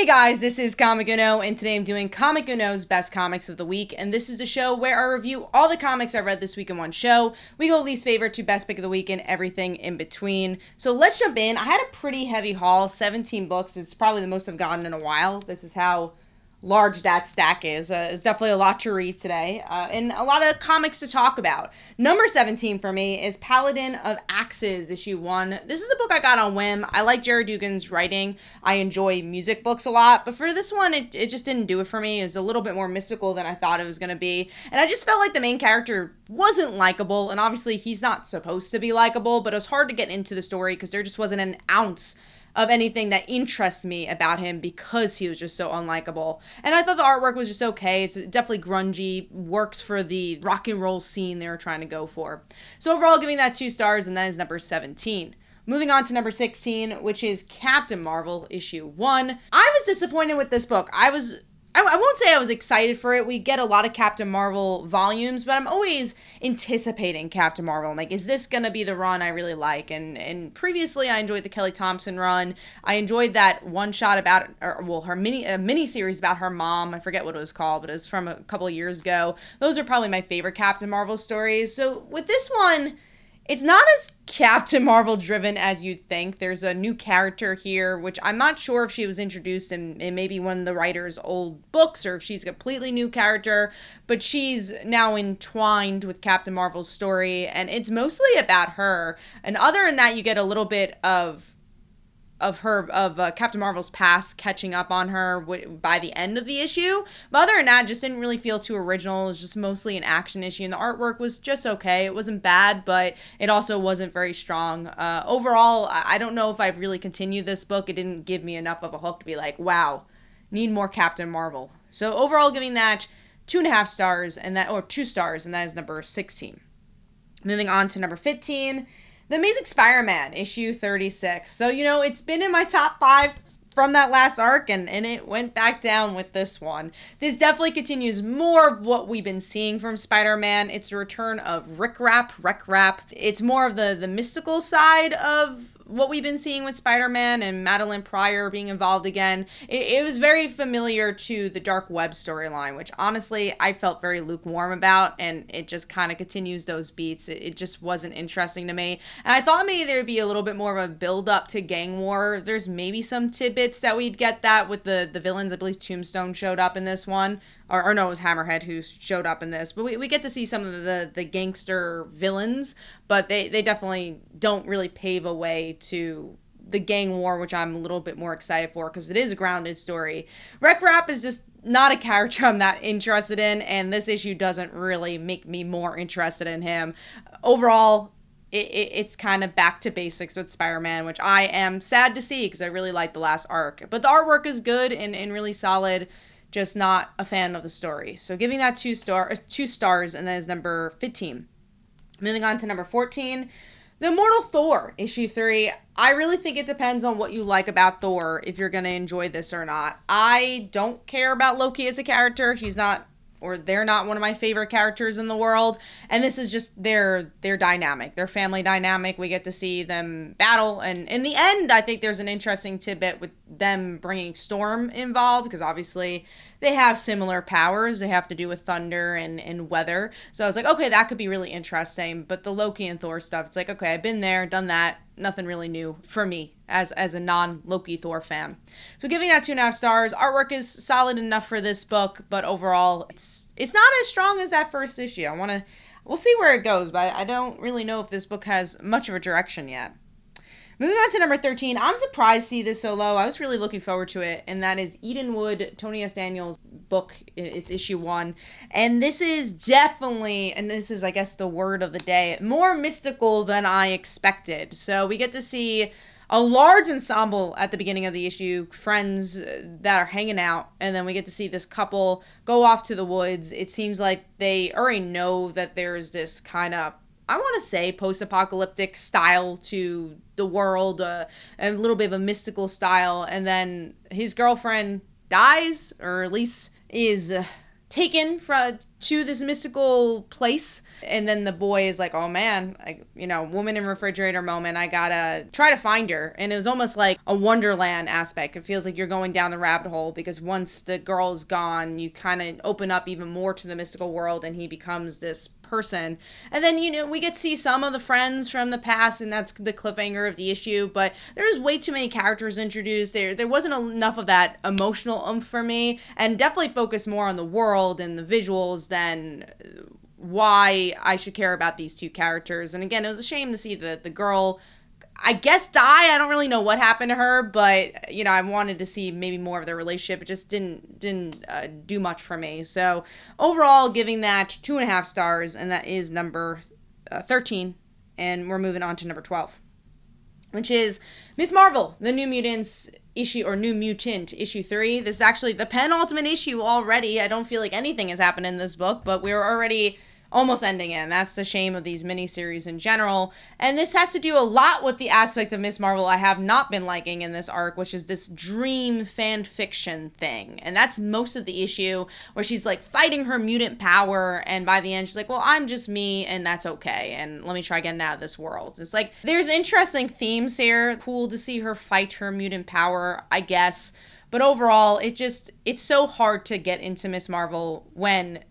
Hey guys, this is Comic Uno, and today I'm doing Comic Uno's Best Comics of the Week, and this is the show where I review all the comics I read this week in one show. We go least favorite to best pick of the week and everything in between. So let's jump in. I had a pretty heavy haul, 17 books. It's probably the most I've gotten in a while. This is how large that stack is. It's definitely a lot to read today, and a lot of comics to talk about. Number 17 for me is Paladin of Axes, issue 1. This is a book I got on whim. I like Jerry Dugan's writing. I enjoy music books a lot, but for this one, it just didn't do it for me. It was a little bit more mystical than I thought it was going to be, and I just felt like the main character wasn't likable, and obviously he's not supposed to be likable, but it was hard to get into the story because there just wasn't an ounce of anything that interests me about him because he was just so unlikable. And I thought the artwork was just okay. It's definitely grungy, works for the rock and roll scene they were trying to go for. So overall, giving that 2 stars, and that is number 17. Moving on to number 16, which is Captain Marvel, issue 1. I was disappointed with this book. I won't say I was excited for it. We get a lot of Captain Marvel volumes, but I'm always anticipating Captain Marvel. I'm like, is this going to be the run I really like? And previously, I enjoyed the Kelly Thompson run. I enjoyed that one shot about, her mini series about her mom. I forget what it was called, but it was from a couple of years ago. Those are probably my favorite Captain Marvel stories. So with this one, it's not as Captain Marvel driven as you'd think. There's a new character here, which I'm not sure if she was introduced in maybe one of the writer's old books or if she's a completely new character, but she's now entwined with Captain Marvel's story, and it's mostly about her. And other than that, you get a little bit of Captain Marvel's past catching up on her by the end of the issue. But other than that, just didn't really feel too original. It was just mostly an action issue, and the artwork was just okay. It wasn't bad, but it also wasn't very strong. Overall, I don't know if I've really continued this book. It didn't give me enough of a hook to be like, wow, need more Captain Marvel. So overall, giving that 2.5 stars, or 2 stars, and that is number 16. Moving on to number 15. The Amazing Spider-Man, issue 36. So, it's been in my top 5 from that last arc, and it went back down with this one. This definitely continues more of what we've been seeing from Spider-Man. It's the return of Rek-Rap. It's more of the mystical side of what we've been seeing with Spider-Man and Madeline Pryor being involved again. It was very familiar to the Dark Web storyline, which honestly I felt very lukewarm about, and it just kind of continues those beats. It just wasn't interesting to me. And I thought maybe there would be a little bit more of a build up to gang war. There's maybe some tidbits that we'd get that with the villains. I believe Tombstone showed up in this one. Or no, it was Hammerhead who showed up in this. But we get to see some of the gangster villains, but they definitely don't really pave a way to the gang war, which I'm a little bit more excited for because it is a grounded story. Rek-Rap is just not a character I'm that interested in, and this issue doesn't really make me more interested in him. Overall, it's kind of back to basics with Spider-Man, which I am sad to see because I really like the last arc. But the artwork is good and really solid. Just not a fan of the story. So giving that 2 stars, and that is number 15. Moving on to number 14, The Immortal Thor, issue 3. I really think it depends on what you like about Thor if you're going to enjoy this or not. I don't care about Loki as a character. They're not one of my favorite characters in the world. And this is just their dynamic, their family dynamic. We get to see them battle. And in the end, I think there's an interesting tidbit with them bringing Storm involved, because obviously they have similar powers. They have to do with thunder and weather. So I was like, okay, that could be really interesting. But the Loki and Thor stuff, it's like, okay, I've been there, done that. Nothing really new for me as a non-Loki Thor fan. So giving that 2.5 stars. Artwork is solid enough for this book, but overall, it's not as strong as that first issue. We'll see where it goes, but I don't really know if this book has much of a direction yet. Moving on to number 13, I'm surprised to see this so low. I was really looking forward to it, and that is Edenwood, Tony S. Daniels' book. It's issue 1. And this is definitely, and this is, I guess, the word of the day, more mystical than I expected. So we get to see a large ensemble at the beginning of the issue, friends that are hanging out, and then we get to see this couple go off to the woods. It seems like they already know that there's this kind of, I want to say, post-apocalyptic style to the world, a little bit of a mystical style, and then his girlfriend dies, or at least is taken to this mystical place. And then the boy is like, oh man, woman in refrigerator moment. I gotta try to find her. And it was almost like a Wonderland aspect. It feels like you're going down the rabbit hole because once the girl's gone, you kind of open up even more to the mystical world and he becomes this person. And then, we get to see some of the friends from the past, and that's the cliffhanger of the issue, but there's way too many characters introduced. There wasn't enough of that emotional oomph for me, and definitely focused more on the world and the visuals than why I should care about these two characters. And again, it was a shame to see the girl, I guess, die. I don't really know what happened to her, but I wanted to see maybe more of their relationship. It just didn't do much for me. So overall, giving that 2.5 stars, and that is number 13. And we're moving on to number 12, which is Miss Marvel, the New Mutants issue, or New Mutant issue 3. This is actually the penultimate issue already. I don't feel like anything has happened in this book, but we're already almost ending it. That's the shame of these miniseries in general. And this has to do a lot with the aspect of Miss Marvel I have not been liking in this arc, which is this dream fan fiction thing. And that's most of the issue, where she's like fighting her mutant power, and by the end she's like, well, I'm just me and that's okay, and let me try getting out of this world. It's like there's interesting themes here. Cool to see her fight her mutant power, I guess. But overall, it's so hard to get into Miss Marvel when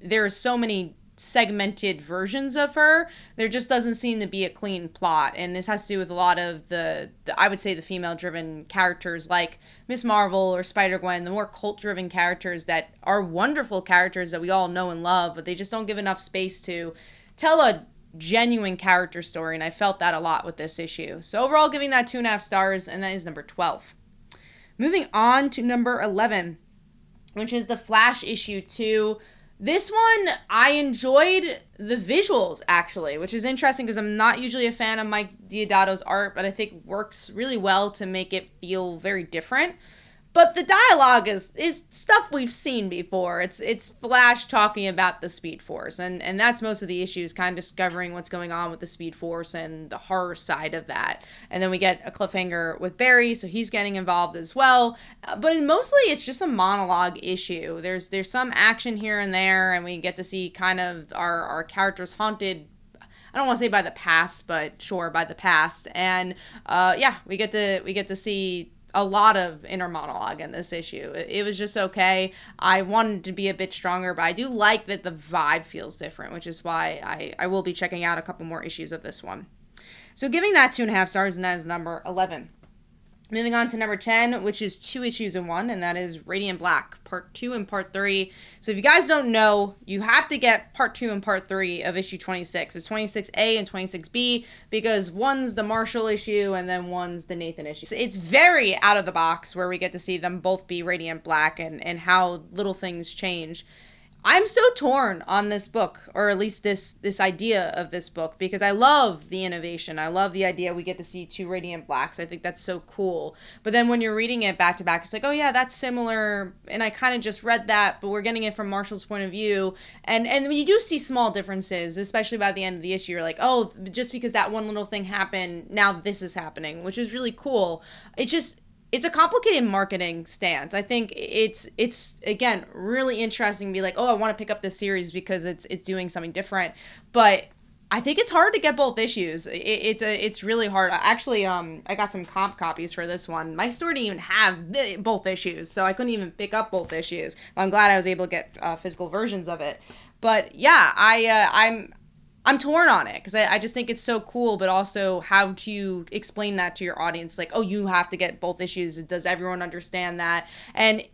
there's so many segmented versions of her. There just doesn't seem to be a clean plot, and this has to do with a lot of the I would say the female driven characters like Miss Marvel or Spider-Gwen, the more cult driven characters that are wonderful characters that we all know and love, but they just don't give enough space to tell a genuine character story, and I felt that a lot with this issue. So overall, giving that 2.5 stars, and that is number 12. Moving on to number 11, which is the Flash issue 2. This one, I enjoyed the visuals, actually, which is interesting because I'm not usually a fan of Mike Deodato's art, but I think works really well to make it feel very different. But the dialogue is stuff we've seen before. It's Flash talking about the Speed Force, and that's most of the issues, kind of discovering what's going on with the Speed Force and the horror side of that. And then we get a cliffhanger with Barry, so he's getting involved as well. But mostly it's just a monologue issue. There's some action here and there, and we get to see kind of our characters haunted, I don't want to say by the past, but sure, by the past. And we get to see a lot of inner monologue in this issue. It was just okay. I wanted to be a bit stronger, but I do like that the vibe feels different, which is why I will be checking out a couple more issues of this one. So giving that 2.5 stars, and that is number 11. Moving on to number 10, which is 2 issues in one, and that is Radiant Black, Part 2 and Part 3. So if you guys don't know, you have to get Part 2 and Part 3 of issue 26. It's 26A and 26B, because one's the Marshall issue, and then one's the Nathan issue. So it's very out of the box, where we get to see them both be Radiant Black, and how little things change. I'm so torn on this book, or at least this idea of this book, because I love the innovation. I love the idea we get to see 2 Radiant Blacks. I think that's so cool. But then when you're reading it back to back, it's like, oh yeah, that's similar, and I kind of just read that, but we're getting it from Marshall's point of view. And you do see small differences, especially by the end of the issue. You're like, oh, just because that one little thing happened, now this is happening, which is really cool. It's a complicated marketing stance. I think it's again really interesting to be like, oh, I want to pick up this series because it's doing something different. But I think it's hard to get both issues. It's really hard. Actually, I got some comp copies for this one. My store didn't even have both issues, so I couldn't even pick up both issues. I'm glad I was able to get physical versions of it. But yeah, I'm torn on it, because I just think it's so cool, but also how do you explain that to your audience? Like, oh, you have to get both issues. Does everyone understand that? And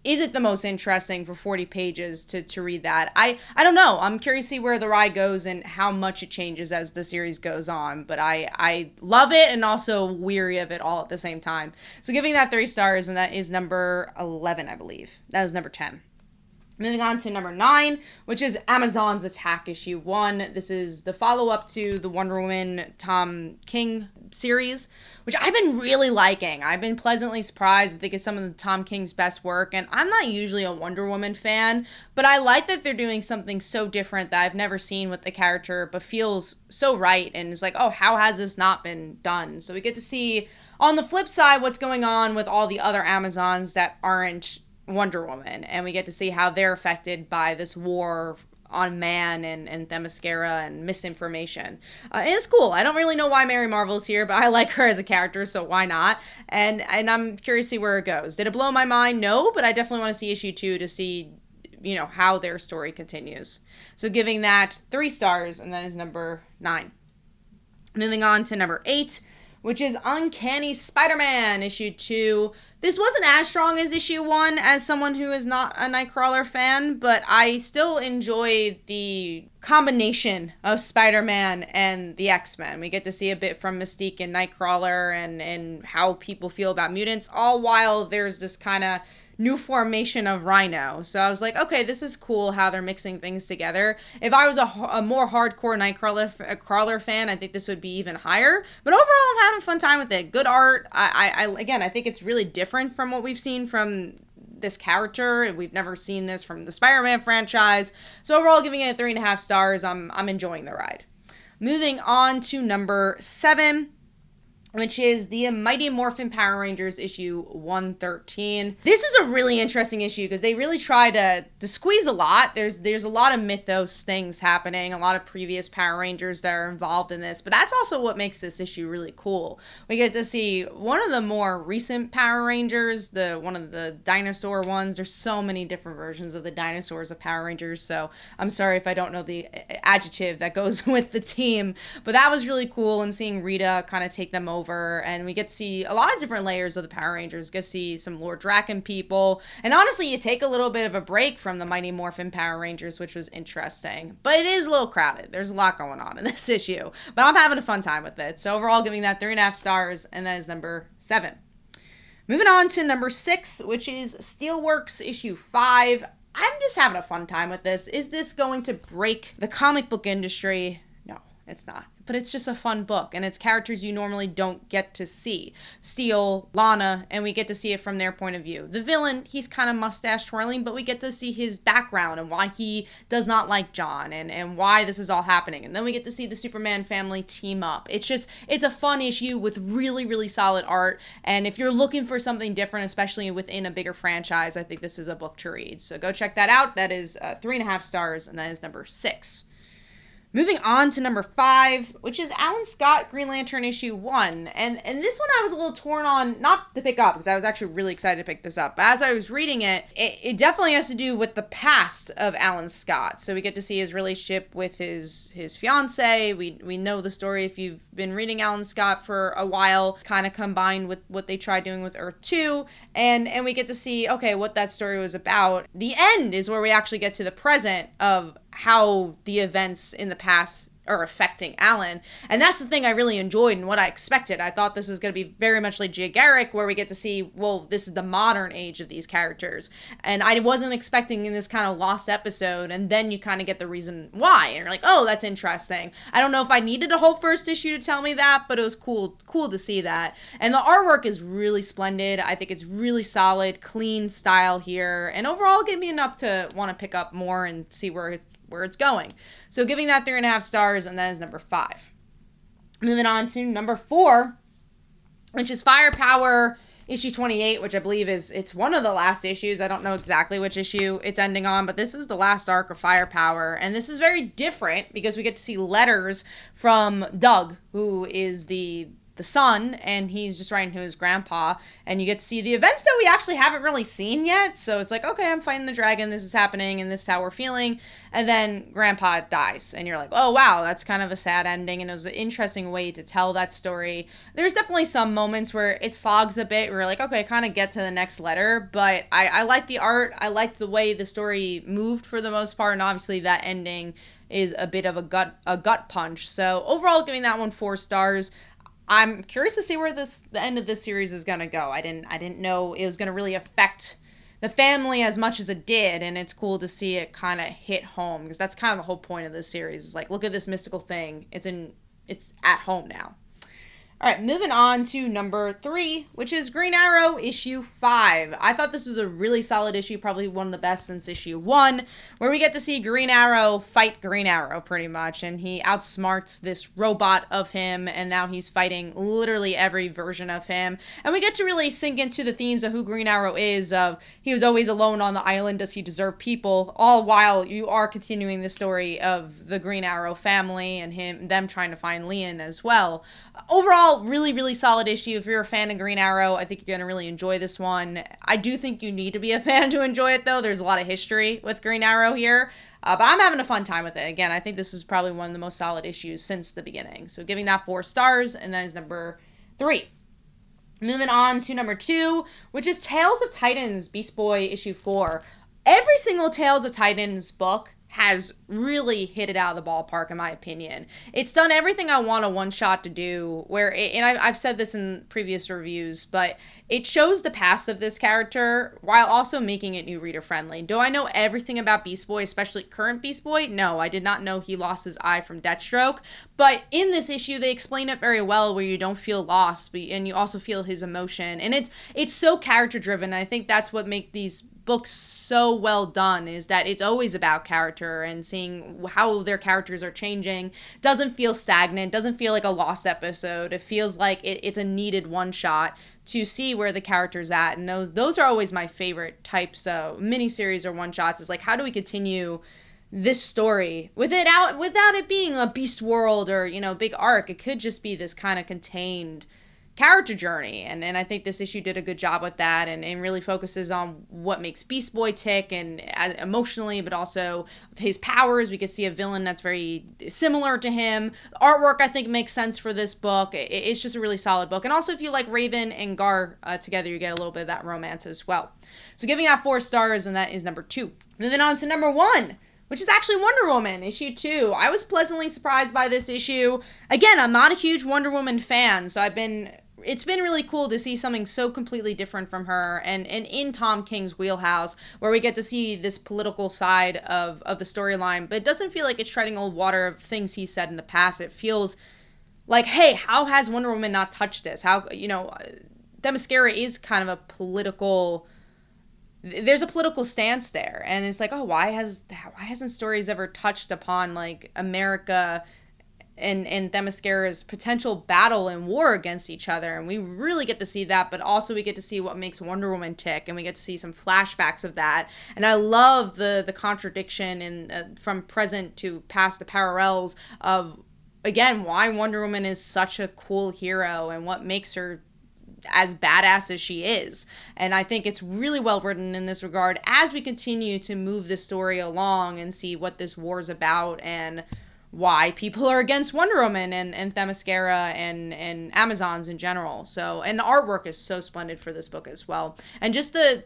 is it the most interesting for 40 pages to read that? I don't know. I'm curious to see where the ride goes and how much it changes as the series goes on. But I love it, and also weary of it all at the same time. So giving that 3 stars, and that is number 11, I believe. That is number 10. Moving on to number 9, which is Amazon's Attack issue 1. This is the follow-up to the Wonder Woman Tom King series, which I've been really liking. I've been pleasantly surprised. I think it's some of the Tom King's best work, and I'm not usually a Wonder Woman fan, but I like that they're doing something so different that I've never seen with the character, but feels so right, and it's like, oh, how has this not been done? So we get to see, on the flip side, what's going on with all the other Amazons that aren't Wonder Woman, and we get to see how they're affected by this war on man and Themyscira and misinformation. And it's cool. I don't really know why Mary Marvel's here, but I like her as a character, so why not? And I'm curious to see where it goes. Did it blow my mind? No, but I definitely want to see issue 2 to see, how their story continues. So giving that 3 stars, and that is number 9. Moving on to number 8, which is Uncanny Spider-Man, issue 2. This wasn't as strong as issue 1 as someone who is not a Nightcrawler fan, but I still enjoy the combination of Spider-Man and the X-Men. We get to see a bit from Mystique and Nightcrawler and how people feel about mutants, all while there's this kind of new formation of Rhino. So I was like, okay, this is cool how they're mixing things together. If I was a more hardcore Nightcrawler fan, I think this would be even higher. But overall, I'm having a fun time with it. Good art. I think it's really different from what we've seen from this character. We've never seen this from the Spider-Man franchise. So overall, giving it 3.5 stars. I'm enjoying the ride. Moving on to number 7, which is the Mighty Morphin Power Rangers issue 113. This is a really interesting issue because they really try to squeeze a lot. There's a lot of mythos things happening, a lot of previous Power Rangers that are involved in this, but that's also what makes this issue really cool. We get to see one of the more recent Power Rangers, one of the dinosaur ones. There's so many different versions of the dinosaurs of Power Rangers, so I'm sorry if I don't know the adjective that goes with the team, but that was really cool, and seeing Rita kind of take them over. And we get to see a lot of different layers of the Power Rangers. Get to see some Lord Draken people. And honestly, you take a little bit of a break from the Mighty Morphin Power Rangers, which was interesting. But it is a little crowded. There's a lot going on in this issue. But I'm having a fun time with it. So overall, giving that 3.5 stars. And that is number 7. Moving on to number 6, which is Steelworks issue 5. I'm just having a fun time with this. Is this going to break the comic book industry? No, it's not. But it's just a fun book, and it's characters you normally don't get to see. Steel, Lana, and we get to see it from their point of view. The villain, he's kind of mustache twirling, but we get to see his background and why he does not like John and why this is all happening. And then we get to see the Superman family team up. It's a fun issue with really, really solid art. And if you're looking for something different, especially within a bigger franchise, I think this is a book to read. So go check that out. That is 3.5 stars, and that is number 6. Moving on to number 5, which is Alan Scott Green Lantern issue 1. And this one I was a little torn on, not to pick up, because I was actually really excited to pick this up. But as I was reading it, it definitely has to do with the past of Alan Scott. So we get to see his relationship with his fiance. We know the story if you've been reading Alan Scott for a while, kind of combined with what they tried doing with Earth 2. And we get to see, okay, what that story was about. The end is where we actually get to the present of how the events in the past are affecting Alan. And that's the thing I really enjoyed and what I expected. I thought this was going to be very much like Jay Garrick, where we get to see, well, this is the modern age of these characters. And I wasn't expecting in this kind of lost episode, and then you kind of get the reason why. And you're like, oh, that's interesting. I don't know if I needed a whole first issue to tell me that, but it was cool to see that. And the artwork is really splendid. I think it's really solid, clean style here. And overall, it gave me enough to want to pick up more and see where it's going. So giving that 3.5 stars, and that is number 5. Moving on to number 4, which is Firepower issue 28, which I believe it's one of the last issues. I don't know exactly which issue it's ending on, but this is the last arc of Firepower. And this is very different because we get to see letters from Doug, who is the son, and he's just writing to his grandpa, and you get to see the events that we actually haven't really seen yet. So it's like, okay, I'm fighting the dragon, this is happening, and this is how we're feeling. And then grandpa dies, and you're like, oh wow, that's kind of a sad ending, and it was an interesting way to tell that story. There's definitely some moments where it slogs a bit, where you're like, okay, kind of get to the next letter, but I like the art, I like the way the story moved for the most part, and obviously that ending is a bit of a gut punch. So overall, giving that one 4 stars. I'm curious to see where the end of this series is going to go. I didn't know it was going to really affect the family as much as it did, and it's cool to see it kind of hit home, because that's kind of the whole point of this series. Is like, look at this mystical thing. It's at home now. All right, moving on to number 3, which is Green Arrow issue 5. I thought this was a really solid issue, probably one of the best since issue 1, where we get to see Green Arrow fight Green Arrow pretty much, and he outsmarts this robot of him, and now he's fighting literally every version of him. And we get to really sink into the themes of who Green Arrow is, of he was always alone on the island, does he deserve people, all while you are continuing the story of the Green Arrow family and them trying to find Leon as well. Overall, really, really solid issue. If you're a fan of Green Arrow, I think you're going to really enjoy this one. I do think you need to be a fan to enjoy it, though. There's a lot of history with Green Arrow here. But I'm having a fun time with it. Again, I think this is probably one of the most solid issues since the beginning. So giving that 4 stars, and that is number 3. Moving on to number 2, which is Tales of Titans, Beast Boy issue 4. Every single Tales of Titans book has really hit it out of the ballpark, in my opinion. It's done everything I want a one-shot to do, I've said this in previous reviews, but it shows the past of this character while also making it new reader-friendly. Do I know everything about Beast Boy, especially current Beast Boy? No, I did not know he lost his eye from Deathstroke, but in this issue, they explain it very well where you don't feel lost, and you also feel his emotion, and it's so character-driven. I think that's what makes these books so well done, is that it's always about character and seeing how their characters are changing. Doesn't feel stagnant, doesn't feel like a lost episode. It feels like it's a needed one shot to see where the character's at, and those are always my favorite types of miniseries or one shots, is like, how do we continue this story without it being a beast world or, big arc. It could just be this kind of contained character journey, and I think this issue did a good job with that, and really focuses on what makes Beast Boy tick, and emotionally, but also his powers. We could see a villain that's very similar to him. The artwork, I think, makes sense for this book. It's just a really solid book, and also if you like Raven and Gar together, you get a little bit of that romance as well. So giving that 4 stars, and that is number 2. Moving on to number 1, which is actually Wonder Woman, issue 2. I was pleasantly surprised by this issue. Again, I'm not a huge Wonder Woman fan, so it's been really cool to see something so completely different from her, and in Tom King's wheelhouse, where we get to see this political side of the storyline, but it doesn't feel like it's treading old water of things he said in the past. It feels like, hey, how has Wonder Woman not touched this? How, Themyscira is kind of a political, there's a political stance there, and it's like, oh, why hasn't stories ever touched upon, like, America and Themyscira's potential battle and war against each other? And we really get to see that, but also we get to see what makes Wonder Woman tick, and we get to see some flashbacks of that. And I love the contradiction in from present to past, the parallels of, again, why Wonder Woman is such a cool hero and what makes her as badass as she is. And I think it's really well written in this regard as we continue to move the story along and see what this war's about, and why people are against Wonder Woman and Themyscira and Amazons in general. So, and the artwork is so splendid for this book as well. And just the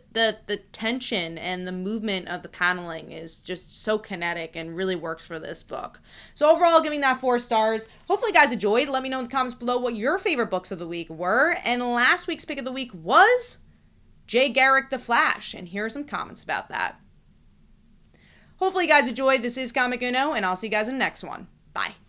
tension and the movement of the paneling is just so kinetic and really works for this book. So overall, giving that 4 stars. Hopefully you guys enjoyed. Let me know in the comments below what your favorite books of the week were. And last week's pick of the week was Jay Garrick the Flash. And here are some comments about that. Hopefully you guys enjoyed. This is Comic Uno, and I'll see you guys in the next one. Bye.